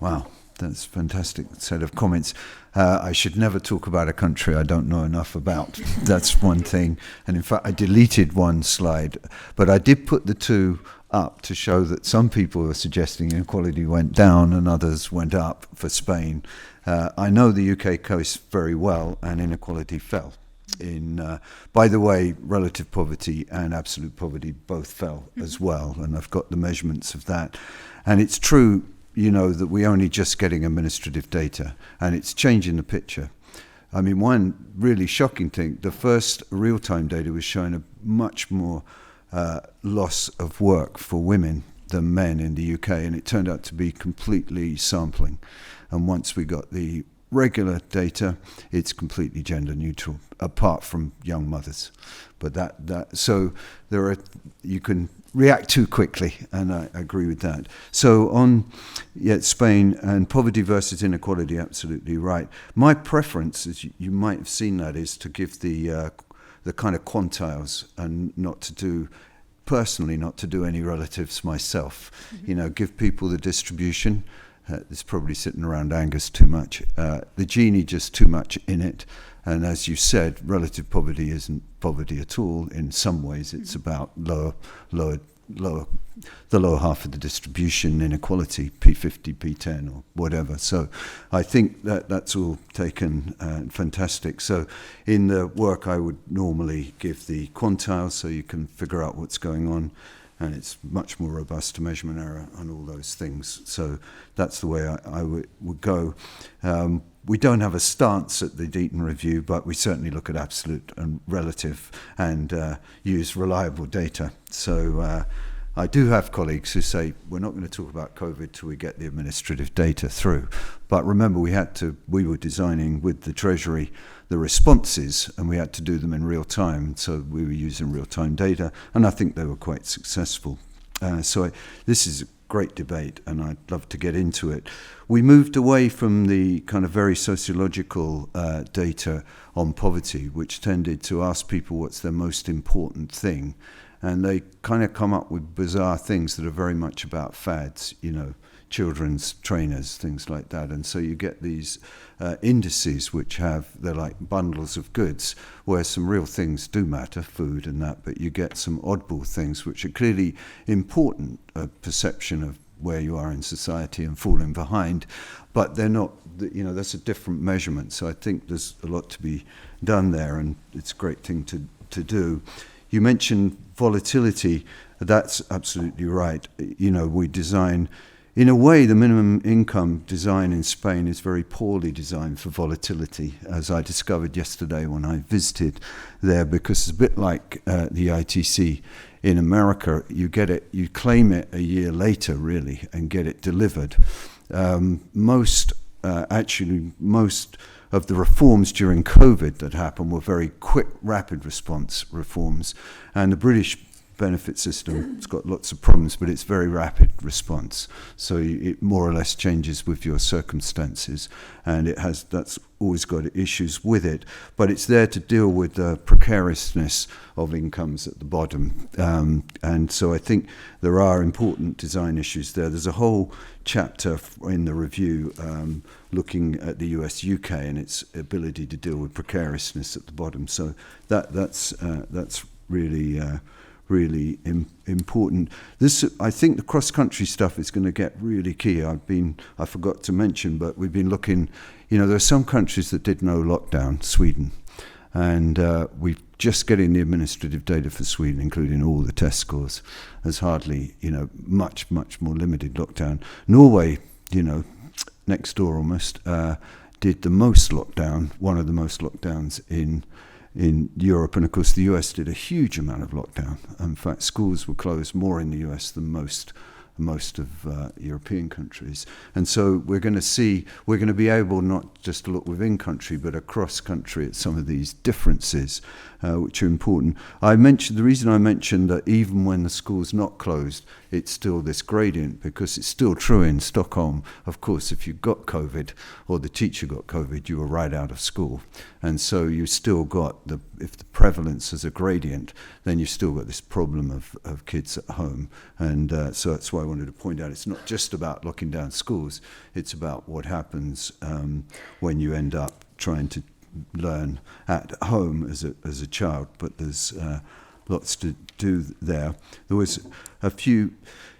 Wow, that's a fantastic set of comments. I should never talk about a country I don't know enough about. That's one thing. And in fact, I deleted one slide, but I did put the two up to show that some people were suggesting inequality went down and others went up for Spain. I know the UK case very well, and inequality fell. By the way, relative poverty and absolute poverty both fell as well, and I've got the measurements of that. And it's true, that we're only just getting administrative data, and it's changing the picture. I mean, one really shocking thing, the first real-time data was showing a much more loss of work for women than men in the UK, and it turned out to be completely sampling. And once we got the regular data, it's completely gender neutral, apart from young mothers. But so you can react too quickly, and I agree with that. So on Spain and poverty versus inequality, absolutely right. My preference, as you might have seen that, is to give the kind of quantiles and not to do any relatives myself. Give people the distribution. It's probably sitting around Angus too much. The Gini just too much in it. And as you said, relative poverty isn't poverty at all. In some ways, it's about the lower half of the distribution inequality, P50, P10, or whatever. So I think that's all taken fantastic. So in the work, I would normally give the quantiles so you can figure out what's going on. And it's much more robust to measurement error and all those things. So that's the way I would go. We don't have a stance at the Deaton Review, but we certainly look at absolute and relative and use reliable data. So I do have colleagues who say, we're not going to talk about COVID till we get the administrative data through. But remember, we were designing with the Treasury the responses, and we had to do them in real time. So we were using real-time data, and I think they were quite successful. This is a great debate, and I'd love to get into it. We moved away from the kind of very sociological data on poverty, which tended to ask people what's their most important thing. And they kind of come up with bizarre things that are very much about fads, children's trainers, things like that. And so you get these indices they're like bundles of goods, where some real things do matter, food and that, but you get some oddball things which are clearly important, a perception of where you are in society and falling behind, but they're not, that's a different measurement. So I think there's a lot to be done there, and it's a great thing to do. You mentioned volatility. That's absolutely right. We design, in a way, the minimum income design in Spain is very poorly designed for volatility, as I discovered yesterday when I visited there, because it's a bit like the ITC. In America, you claim it a year later, really, and get it delivered. Most of the reforms during COVID that happened were very quick, rapid response reforms. And the British benefit system, it's got lots of problems, but it's very rapid response. So it more or less changes with your circumstances. And that's always got issues with it. But it's there to deal with the precariousness of incomes at the bottom. And so I think there are important design issues there. There's a whole chapter in the review looking at the US-UK and its ability to deal with precariousness at the bottom. So that's really important. I think the cross-country stuff is going to get really key. I forgot to mention, but we've been looking, there are some countries that did no lockdown, Sweden, and we're just getting the administrative data for Sweden, including all the test scores. There's hardly, much more limited lockdown. Norway, next door almost, did the most lockdown, one of the most lockdowns in Europe, and of course the US did a huge amount of lockdown. In fact, schools were closed more in the US than most of European countries. And so we're going to be able not just to look within country, but across country at some of these differences, which are important. The reason I mentioned that even when the school's not closed, it's still this gradient, because it's still true in Stockholm. Of course, if you got COVID or the teacher got COVID, you were right out of school. And so you still got, if the prevalence is a gradient, then you've still got this problem of kids at home. And so that's why I wanted to point out, it's not just about locking down schools, it's about what happens when you end up trying to learn at home as a child. But there's lots to do there. There was a few,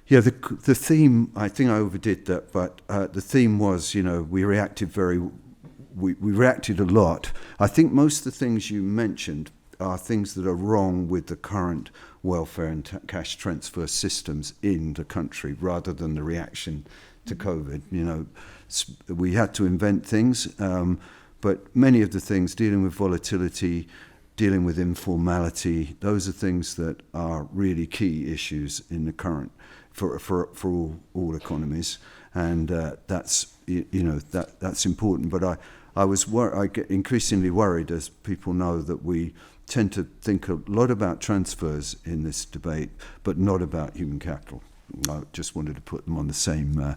the theme, I think I overdid that, but the theme was, we reacted very we reacted a lot. I think most of the things you mentioned are things that are wrong with the current welfare and cash transfer systems in the country, rather than the reaction to COVID. You know, we had to invent things, but many of the things, dealing with volatility, dealing with informality, those are things that are really key issues in the current for all economies, and that's that's important. But I get increasingly worried, as people know, that we tend to think a lot about transfers in this debate, but not about human capital. I just wanted to put them on the same.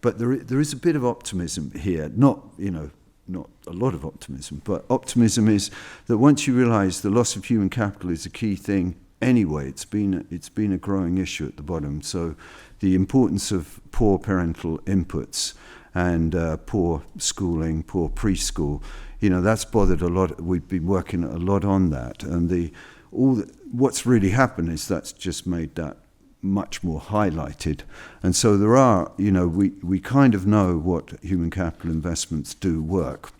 But there is a bit of optimism here. Not a lot of optimism, but optimism is that once you realise the loss of human capital is a key thing anyway, it's been a growing issue at the bottom. So the importance of poor parental inputs and poor schooling, poor preschool, that's bothered a lot. We've been working a lot on that, and what's really happened is that's just made that much more highlighted. And so there are, we kind of know what human capital investments do work,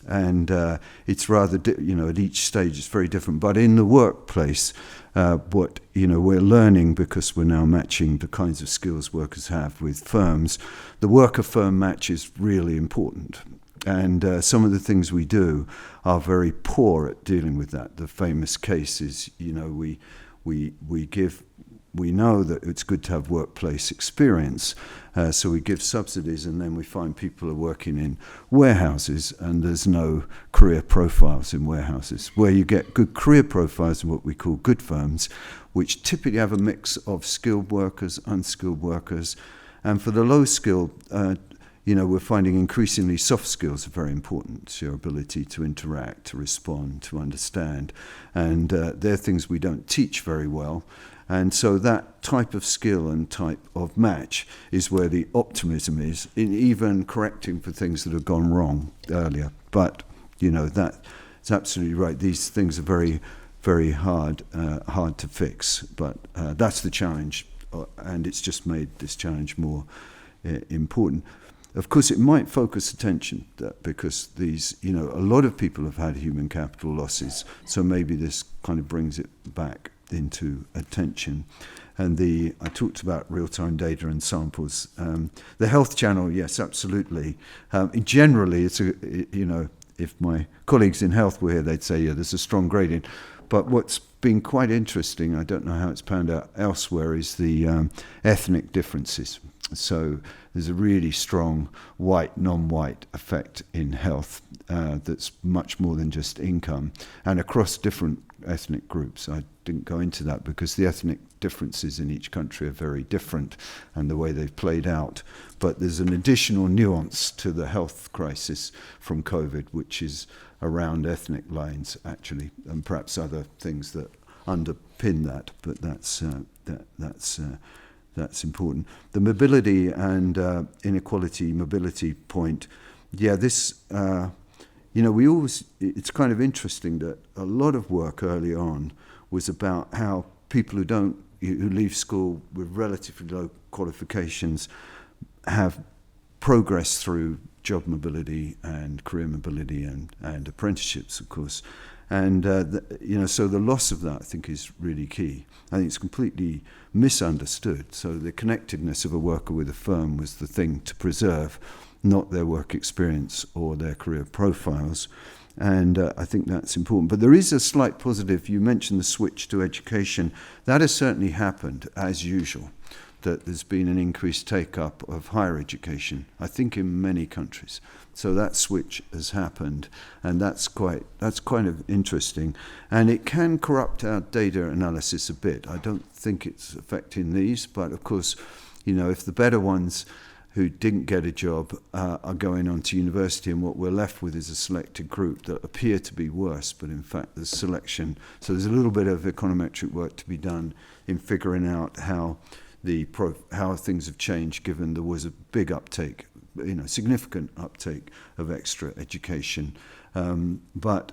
and it's rather, at each stage it's very different. But in the workplace, what we're learning, because we're now matching the kinds of skills workers have with firms, the worker-firm match is really important. And some of the things we do are very poor at dealing with that. The famous case is, we know that it's good to have workplace experience, so we give subsidies, and then we find people are working in warehouses, and there's no career profiles in warehouses. Where you get good career profiles in what we call good firms, which typically have a mix of skilled workers, unskilled workers, and for the low skilled, we're finding increasingly soft skills are very important. It's your ability to interact, to respond, to understand, and they're things we don't teach very well. And so that type of skill and type of match is where the optimism is, in even correcting for things that have gone wrong earlier. But, that's absolutely right. These things are very, very hard to fix. But that's the challenge, and it's just made this challenge more important. Of course, it might focus attention, because these, a lot of people have had human capital losses, so maybe this kind of brings it back into attention. And I talked about real-time data and samples. The health channel, yes, absolutely. Generally, it's if my colleagues in health were here, they'd say, yeah, there's a strong gradient. But what's been quite interesting, I don't know how it's panned out elsewhere, is the ethnic differences. So there's a really strong white, non-white effect in health that's much more than just income, and across different ethnic groups. I didn't go into that because the ethnic differences in each country are very different, and the way they've played out. But there's an additional nuance to the health crisis from COVID, which is around ethnic lines, actually, and perhaps other things that underpin that. But that's important. The mobility and inequality mobility point, it's kind of interesting that a lot of work early on was about how people who leave school with relatively low qualifications have progressed through job mobility and career mobility and apprenticeships, of course. And, so the loss of that, I think, is really key. I think it's completely misunderstood. So the connectedness of a worker with a firm was the thing to preserve, not their work experience or their career profiles. And I think that's important. But there is a slight positive. You mentioned the switch to education. That has certainly happened, as usual, that there's been an increased take-up of higher education, I think, in many countries. So that switch has happened, and that's kind of interesting. And it can corrupt our data analysis a bit. I don't think it's affecting these, but of course, if the better ones who didn't get a job are going on to university, and what we're left with is a selected group that appear to be worse, but in fact there's selection. So there's a little bit of econometric work to be done in figuring out how things have changed, given there was a big uptake, significant uptake of extra education. But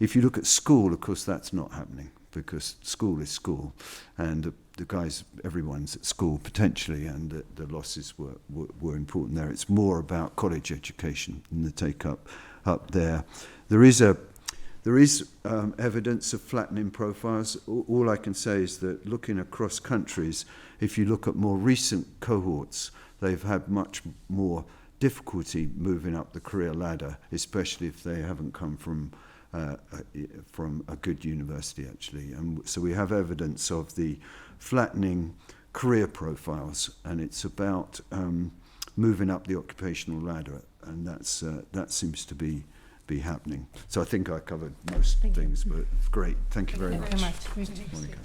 if you look at school, of course, that's not happening. because school is school, and the guys, everyone's at school potentially, and the losses were important there. It's more about college education and the take up there. There is evidence of flattening profiles. All I can say is that looking across countries, if you look at more recent cohorts, they've had much more difficulty moving up the career ladder, especially if they haven't come from a good university, actually. And so we have evidence of the flattening career profiles, and it's about moving up the occupational ladder, and that seems to be happening. So I think I covered most things, but great. Thank you very much. Very much. Monica.